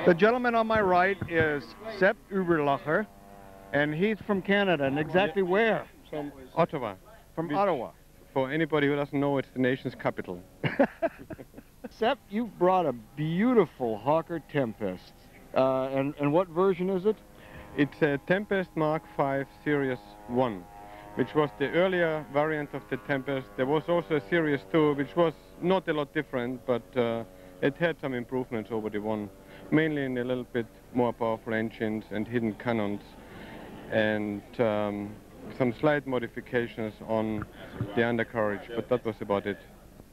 The gentleman on my right is Sepp Uiberlacher, and he's from Canada. And exactly where? From Ottawa. From Ottawa. For anybody who doesn't know, it's the nation's capital. Sepp, you brought a beautiful Hawker Tempest. And what version is it? It's a Tempest Mk Series 1, which was the earlier variant of the Tempest. There was also a Series 2, which was not a lot different, but it had some improvements over the one, mainly in a little bit more powerful engines and hidden cannons, and some slight modifications on the undercarriage, but that was about it.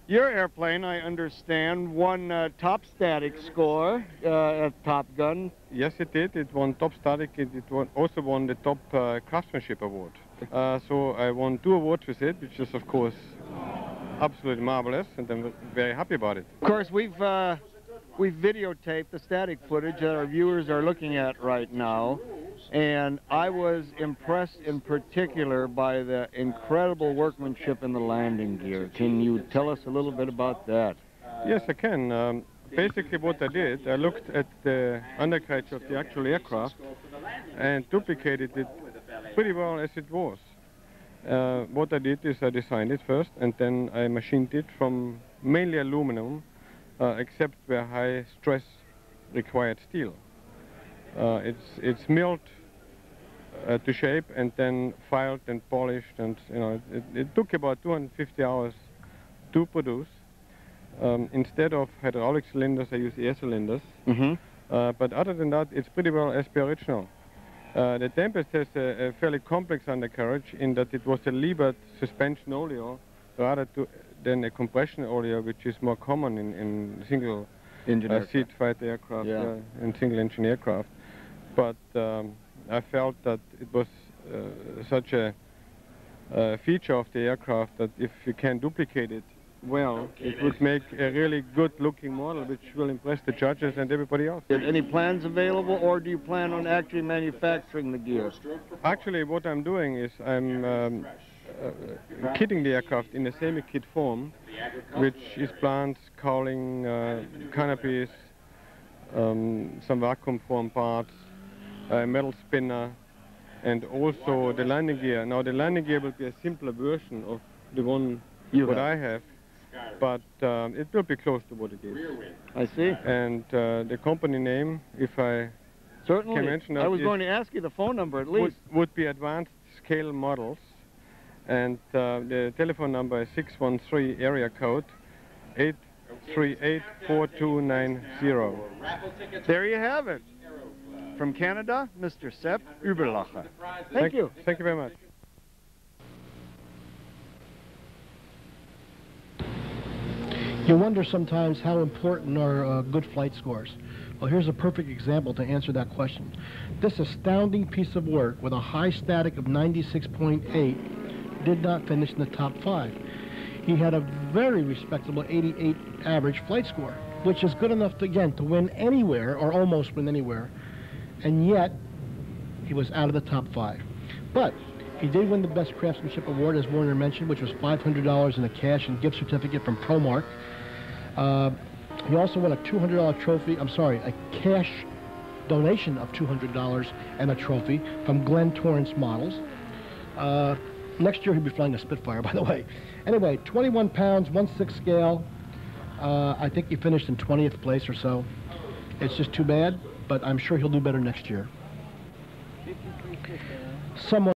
Your airplane, I understand, won top static score at Top Gun. Yes, it did. It won top static. It also won the top craftsmanship award. So I won 2 awards with it, which is, of course, absolutely marvelous, and I'm very happy about it. Of course, we've videotaped the static footage that our viewers are looking at right now, and I was impressed in particular by the incredible workmanship in the landing gear. Can you tell us a little bit about that? Yes, I can. Basically what I did, I looked at the undercarriage of the actual aircraft and duplicated it pretty well as it was. What I did is I designed it first, and then I machined it from mainly aluminum, except where high stress required steel. It's milled to shape and then filed and polished, and it took about 250 hours to produce. Instead of hydraulic cylinders, I use air cylinders. But other than that, it's pretty well as per original. The Tempest has a fairly complex undercarriage in that it was a levered suspension oleo rather than a compression oleo, which is more common in single seat fighter aircraft and single engine aircraft. But I felt that it was such a feature of the aircraft that if you can duplicate it well, it would make a really good looking model which will impress the judges and everybody else. Any plans available, or do you plan on actually manufacturing the gear? Actually, what I'm doing is I'm kitting the aircraft in a semi-kit form, which is plans, cowling, canopies, some vacuum form parts, a metal spinner, and also the landing gear. Now the landing gear will be a simpler version of the one I have, but it will be close to what it is. I see. And the company name, if I can mention that, I was going to ask you the phone number at least. Would be Advanced Scale Models, and the telephone number is 613 area code 838-4290. There you have it. From Canada, Mr. Sepp Uiberlacher. Thank you. Thank you very much. You wonder sometimes how important are good flight scores. Well, here's a perfect example to answer that question. This astounding piece of work with a high static of 96.8 did not finish in the top 5. He had a very respectable 88 average flight score, which is good enough to, again, to win anywhere, or almost win anywhere. And yet, he was out of the top 5. But he did win the Best Craftsmanship Award, as Warner mentioned, which was $500 in a cash and gift certificate from ProMark. He also won a $200 trophy, a cash donation of $200 and a trophy from Glenn Torrance Models. Next year he'll be flying a Spitfire, by the way. Anyway, 21 pounds, 1/6 scale. I think he finished in 20th place or so. It's just too bad, but I'm sure he'll do better next year. Someone